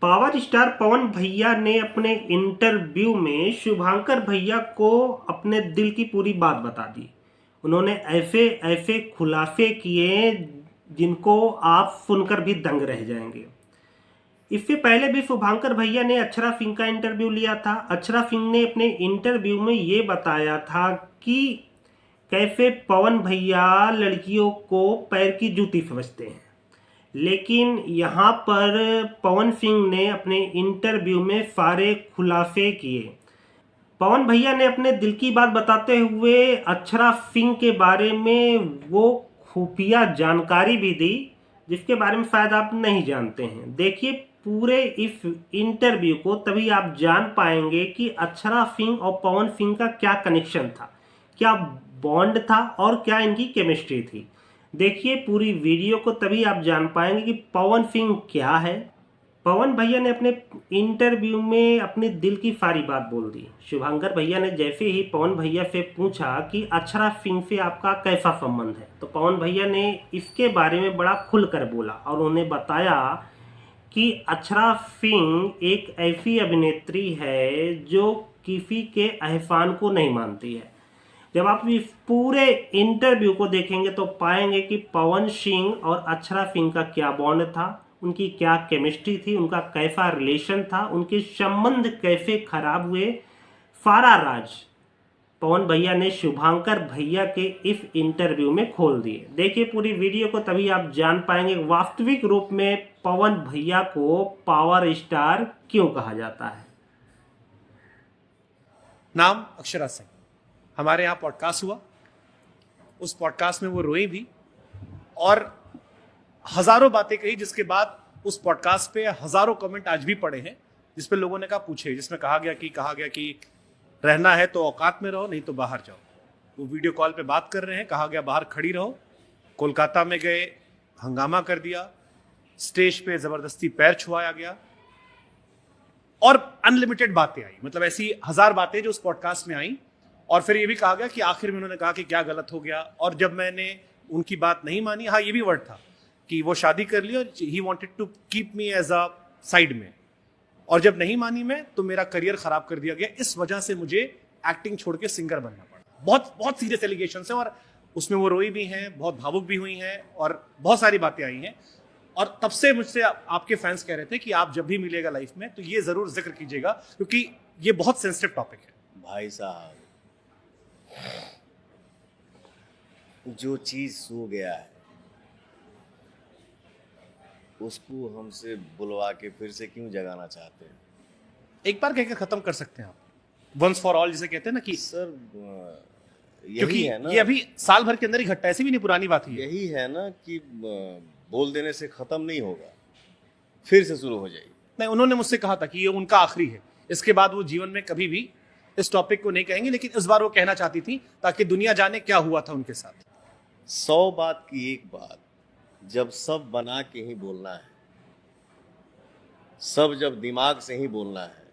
Power star पवन भैया ने अपने इंटरव्यू में शुभांकर भैया को अपने दिल की पूरी बात बता दी। उन्होंने ऐसे ऐसे खुलासे किए जिनको आप सुनकर भी दंग रह जाएंगे। इससे पहले भी शुभांकर भैया ने अक्षरा सिंह का इंटरव्यू लिया था। अक्षरा सिंह ने अपने इंटरव्यू में ये बताया था कि कैसे पवन भैया लड़कियों को पैर की जूती समझते हैं, लेकिन यहाँ पर पवन सिंह ने अपने इंटरव्यू में सारे खुलासे किए। पवन भैया ने अपने दिल की बात बताते हुए अक्षरा सिंह के बारे में वो खुफिया जानकारी भी दी जिसके बारे में शायद आप नहीं जानते हैं। देखिए पूरे इस इंटरव्यू को, तभी आप जान पाएंगे कि अक्षरा सिंह और पवन सिंह का क्या कनेक्शन था, क्या बॉन्ड था और क्या इनकी केमिस्ट्री थी। देखिए पूरी वीडियो को, तभी आप जान पाएंगे कि पवन सिंह क्या है। पवन भैया ने अपने इंटरव्यू में अपने दिल की सारी बात बोल दी। शुभांकर भैया ने जैसे ही पवन भैया से पूछा कि अक्षरा सिंह से आपका कैसा संबंध है, तो पवन भैया ने इसके बारे में बड़ा खुलकर बोला और उन्हें बताया कि अक्षरा सिंह एक ऐसी अभिनेत्री है जो किसी के एहसान को नहीं मानती है। जब आप इस पूरे इंटरव्यू को देखेंगे तो पाएंगे कि पवन सिंह और अक्षरा सिंह का क्या बॉन्ड था, उनकी क्या केमिस्ट्री थी, उनका कैसा रिलेशन था, उनके संबंध कैसे खराब हुए। सारा राज पवन भैया ने शुभांकर भैया के इस इंटरव्यू में खोल दिए। देखिए पूरी वीडियो को, तभी आप जान पाएंगे वास्तविक रूप में पवन भैया को पावर स्टार क्यों कहा जाता है। नाम अक्षरा सिंह। हमारे यहाँ पॉडकास्ट हुआ, उस पॉडकास्ट में वो रोई भी और हजारों बातें कही, जिसके बाद उस पॉडकास्ट पे हजारों कमेंट आज भी पड़े हैं जिसपे लोगों ने कहा पूछे, जिसमें कहा गया कि रहना है तो औकात में रहो, नहीं तो बाहर जाओ। वो वीडियो कॉल पे बात कर रहे हैं, कहा गया बाहर खड़ी रहो। कोलकाता में गए, हंगामा कर दिया, स्टेज पे जबरदस्ती पैर छुआया गया और अनलिमिटेड बातें आई। मतलब ऐसी हजार बातें जो उस पॉडकास्ट में आई। और फिर ये भी कहा गया कि आखिर में उन्होंने कहा कि क्या गलत हो गया, और जब मैंने उनकी बात नहीं मानी, हाँ ये भी वर्ड था कि वो शादी कर ली और he wanted to keep me as a side में, और जब नहीं मानी मैं तो मेरा करियर खराब कर दिया गया। इस वजह से मुझे एक्टिंग छोड़ के सिंगर बनना पड़ा। बहुत बहुत सीरियस एलिगेशन है और उसमें वो रोई भी हैं, बहुत भावुक भी हुई हैं और बहुत सारी बातें आई हैं। और तब से मुझसे आपके फैंस कह रहे थे कि आप जब भी मिलेगा लाइफ में तो ये जरूर जिक्र कीजिएगा, क्योंकि ये बहुत सेंसिटिव टॉपिक है। भाई साहब, जो चीज सो गया है उसको हमसे बुलवा के फिर से क्यों जगाना चाहते हैं? एक बार कहकर खत्म कर सकते हैं आप, वंस फॉर ऑल जिसे कहते हैं ना कि सर क्योंकि है ना, ये अभी साल भर के अंदर ही घटना, ऐसी भी नहीं पुरानी बात ही है। यही है ना कि बोल देने से खत्म नहीं होगा, फिर से शुरू हो जाएगी। नहीं, उन्होंने मुझसे कहा था कि ये उनका आखिरी है, इसके बाद वो जीवन में कभी भी इस टॉपिक को नहीं कहेंगे, लेकिन इस बार वो कहना चाहती थी ताकि दुनिया जाने क्या हुआ था उनके साथ। 100 बात की एक बात, जब सब बना के ही बोलना है, सब जब दिमाग से ही बोलना है,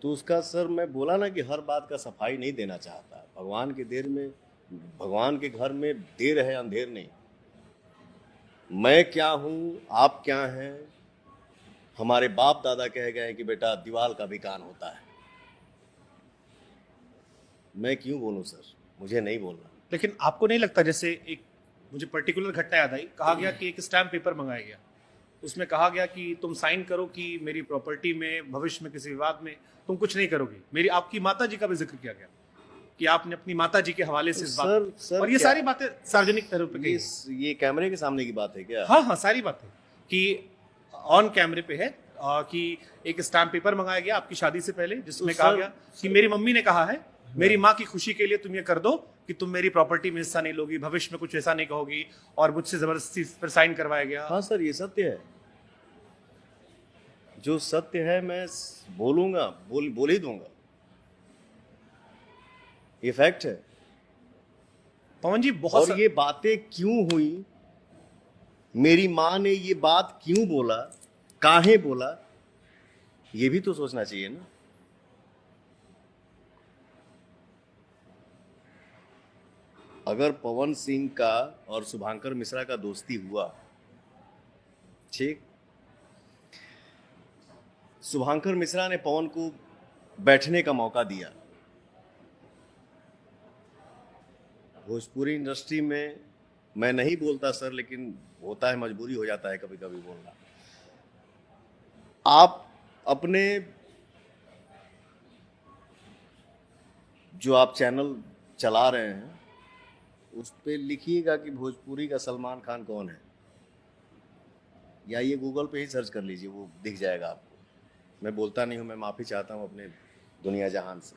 तो उसका सर मैं बोला ना कि हर बात का सफाई नहीं देना चाहता। भगवान के देर में, भगवान के घर में देर है, अंधेर नहीं। मैं क्या हूं, आप क्या हैं, हमारे बाप दादा कह गए कि बेटा दीवाल का भी कान होता है। मैं क्यों बोलूं सर, मुझे नहीं बोलना। लेकिन आपको नहीं लगता, जैसे एक मुझे पर्टिकुलर घटना याद आई, कहा गया कि एक स्टैम्प पेपर मंगाया गया, उसमें कहा गया कि तुम साइन करो कि मेरी प्रॉपर्टी में भविष्य में किसी विवाद में तुम कुछ नहीं करोगे। मेरी आपकी माता जी का भी जिक्र किया गया कि आपने अपनी माता जी के हवाले से इस बात, और ये सारी बातें सार्वजनिक तरह पे ये कैमरे के सामने की बात है क्या? हाँ, सारी बातें कि ऑन कैमरे पे है कि एक स्टैम्प पेपर मंगाया गया आपकी शादी से पहले, जिसमें कहा गया कि मेरी मम्मी ने कहा है मेरी माँ की खुशी के लिए तुम ये कर दो कि तुम मेरी प्रॉपर्टी में हिस्सा नहीं लोगी, भविष्य में कुछ ऐसा नहीं कहोगी, और मुझसे जबरदस्ती पर साइन करवाया गया। हाँ सर, ये सत्य है। जो सत्य है मैं बोलूंगा, बोल ही दूंगा। ये फैक्ट है पवन जी। बहुत और ये बातें क्यों हुई, मेरी माँ ने ये बात क्यों बोला, काहे बोला, ये भी तो सोचना चाहिए ना। अगर पवन सिंह का और शुभांकर मिश्रा का दोस्ती हुआ, ठीक, शुभांकर मिश्रा ने पवन को बैठने का मौका दिया। भोजपुरी इंडस्ट्री में मैं नहीं बोलता सर, लेकिन होता है, मजबूरी हो जाता है कभी कभी बोलना। आप अपने जो आप चैनल चला रहे हैं उस पे लिखिएगा कि भोजपुरी का सलमान खान कौन है, या ये गूगल पे ही सर्च कर लीजिए, वो दिख जाएगा आपको। मैं बोलता नहीं हूं, मैं माफी चाहता हूं अपने दुनिया जहान से।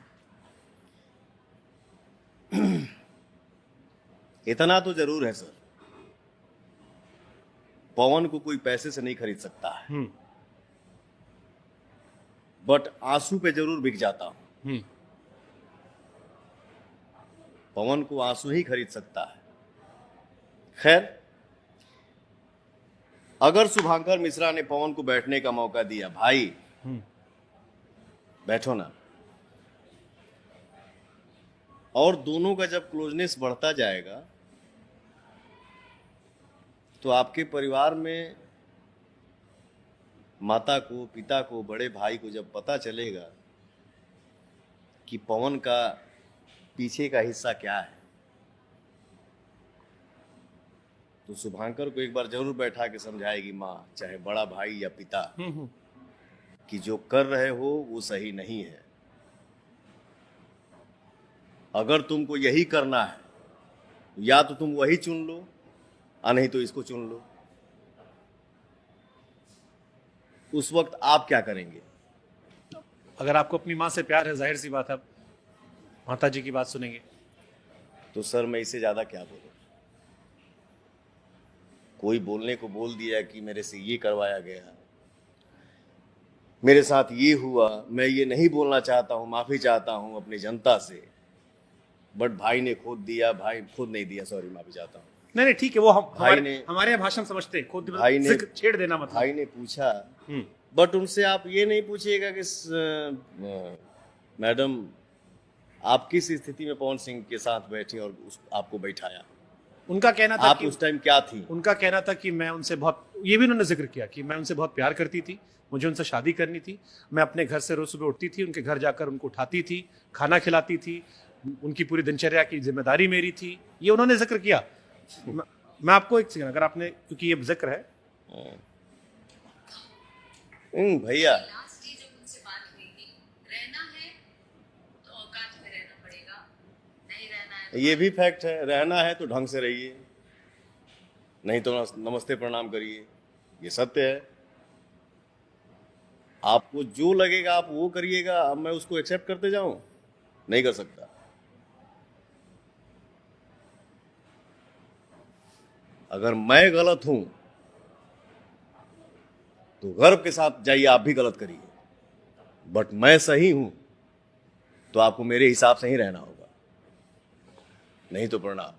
इतना तो जरूर है सर, पवन को कोई पैसे से नहीं खरीद सकता है, बट आंसू पे जरूर बिक जाता हूं। पवन को आंसू ही खरीद सकता है। खैर, अगर शुभांकर मिश्रा ने पवन को बैठने का मौका दिया, भाई बैठो ना, और दोनों का जब क्लोजनेस बढ़ता जाएगा तो आपके परिवार में माता को, पिता को, बड़े भाई को जब पता चलेगा कि पवन का पीछे का हिस्सा क्या है, तो शुभांकर को एक बार जरूर बैठा के समझाएगी माँ, चाहे बड़ा भाई या पिता, कि जो कर रहे हो वो सही नहीं है। अगर तुमको यही करना है, या तो तुम वही चुन लो, और नहीं तो इसको चुन लो। उस वक्त आप क्या करेंगे? अगर आपको अपनी माँ से प्यार है, जाहिर सी बात है आप माता जी की बात सुनेंगे। तो सर मैं इससे ज्यादा क्या बोलूं? कोई बोलने को बोल दिया कि मेरे से ये करवाया गया, मेरे साथ ये हुआ, मैं ये नहीं बोलना चाहता हूं, माफी चाहता हूं अपनी जनता से, बट भाई ने खुद दिया, भाई खुद नहीं दिया, सॉरी, माफी चाहता हूं। नहीं ठीक है, वो भाई ने, हमारे यहाँ भाषण समझते हैं, खुद भाई ने छेड़ देना मतलब। भाई ने पूछा, बट उनसे आप ये नहीं पूछिएगा कि मैडम आप किस स्थिति में पवन सिंह के साथ बैठी और आपको बैठाया। उनका कहना था आप कि उस टाइम क्या थी? उनका कहना था कि मैं उनसे बहुत, ये भी उन्होंने जिक्र किया कि मैं उनसे बहुत प्यार करती थी, मुझे उनसे शादी करनी थी, मैं अपने घर से रोज सुबह उठती थी, उनके घर जाकर उनको उठाती थी, खाना खिलाती थी, उनकी पूरी दिनचर्या की जिम्मेदारी मेरी थी, ये उन्होंने जिक्र किया। मैं आपको एक सेकंड, अगर आपने, क्योंकि ये जिक्र है भैया, ये भी फैक्ट है, रहना है तो ढंग से रहिए, नहीं तो नमस्ते प्रणाम करिए, ये सत्य है। आपको जो लगेगा आप वो करिएगा। अब मैं उसको एक्सेप्ट करते जाऊं, नहीं कर सकता। अगर मैं गलत हूं तो गर्व के साथ जाइए, आप भी गलत करिए, बट मैं सही हूं तो आपको मेरे हिसाब से ही रहना होगा, नहीं तो प्रणाम।